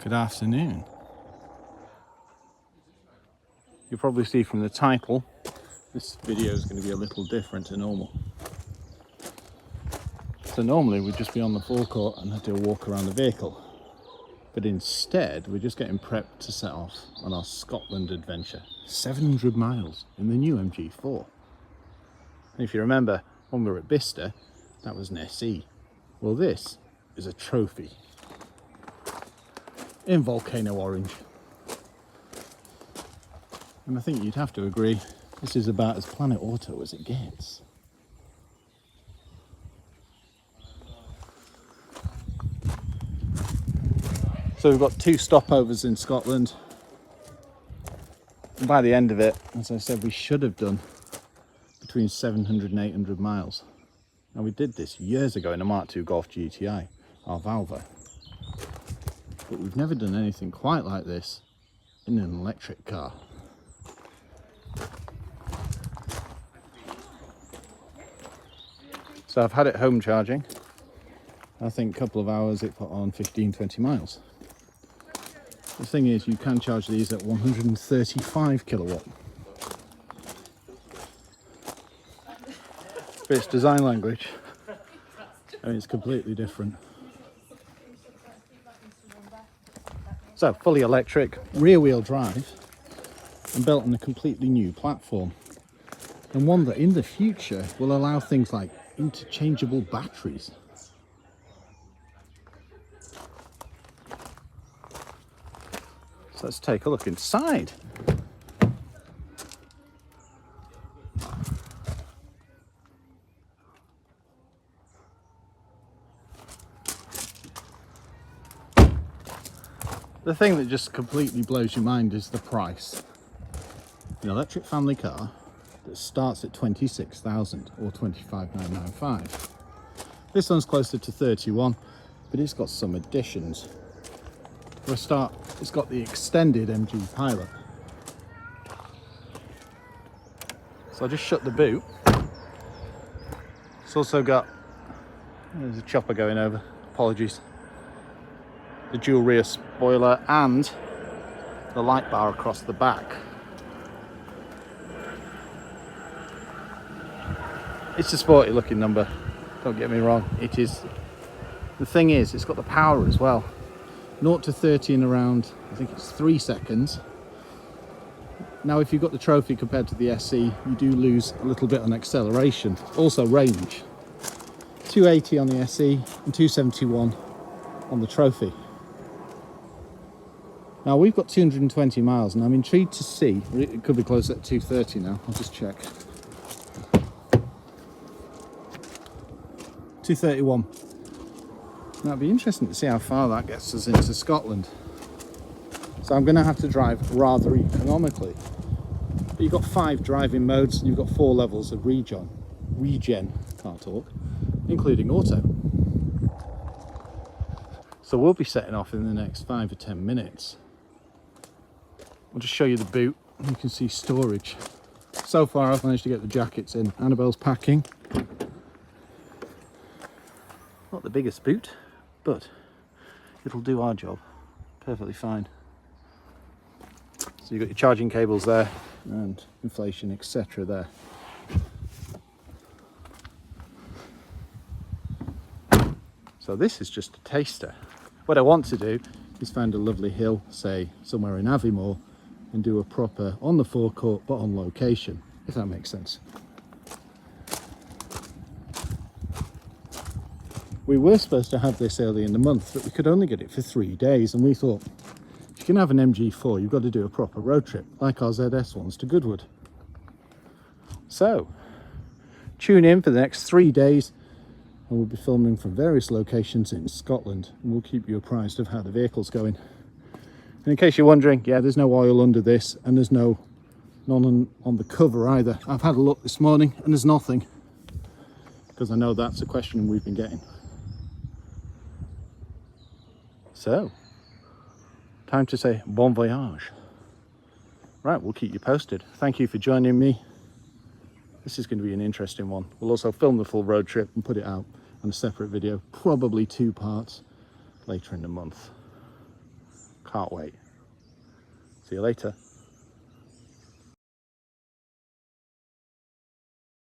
Good afternoon. You'll probably see from the title, this video is going to be a little different to normal. So normally we'd just be on the forecourt and do a walk around the vehicle. But instead, we're just getting prepped to set off on our Scotland adventure. 700 miles in the new MG4. And if you remember, when we were at Bicester, that was an SE. Well, this is a trophy in volcano orange. And I think you'd have to agree, this is about as Planetauto as it gets. So we've got 2 stopovers in Scotland. And by the end of it, as I said, we should have done between 700 and 800 miles. Now we did this years ago in a Mark II Golf GTI, our Valva. But we've never done anything quite like this in an electric car. So I've had it home charging. I think a couple of hours it put on 15-20 miles. The thing is, you can charge these at 135 kilowatt. But it's design language, and it's completely different. So, fully electric, rear-wheel drive, and built on a completely new platform. And one that in the future will allow things like interchangeable batteries. So let's take a look inside. The thing that just completely blows your mind is the price. An electric family car that starts at 26,000 or 25,995. This one's closer to 31, but it's got some additions. For a start, it's got the extended MG Pilot. So I'll just shut the boot. It's also got, there's a chopper going over, apologies. The dual rear spoiler and the light bar across the back. It's a sporty looking number, don't get me wrong, it is. The thing is, it's got the power as well. 0 to 30 in around, I think it's 3 seconds. Now if you've got the trophy compared to the SE, you do lose a little bit on acceleration. Also range. 280 on the SE and 271 on the trophy. Now we've got 220 miles and I'm intrigued to see, it could be closer at 230 now, I'll just check. 231. Now it'd be interesting to see how far that gets us into Scotland. So I'm going to have to drive rather economically. But you've got 5 driving modes and you've got 4 levels of regen, can't talk, including auto. So we'll be setting off in the next 5 or 10 minutes. I'll just show you the boot. You can see storage. So far I've managed to get the jackets in. Annabelle's packing. Not the biggest boot, but it'll do our job perfectly fine. So you've got your charging cables there and inflation, etc. there. So this is just a taster. What I want to do is find a lovely hill, say somewhere in Aviemore, and do a proper on the forecourt but on location, if that makes sense. We were supposed to have this early in the month, but we could only get it for 3 days, and we thought, if you can have an MG4, you've got to do a proper road trip, like our ZS ones to Goodwood. So, tune in for the next 3 days, and we'll be filming from various locations in Scotland, and we'll keep you apprised of how the vehicle's going. And in case you're wondering, yeah, there's no oil under this, and there's none on the cover either. I've had a look this morning, and there's nothing, because I know that's a question we've been getting. So, time to say bon voyage. Right, we'll keep you posted. Thank you for joining me. This is going to be an interesting one. We'll also film the full road trip and put it out on a separate video, probably 2 parts later in the month. Can't wait. See you later.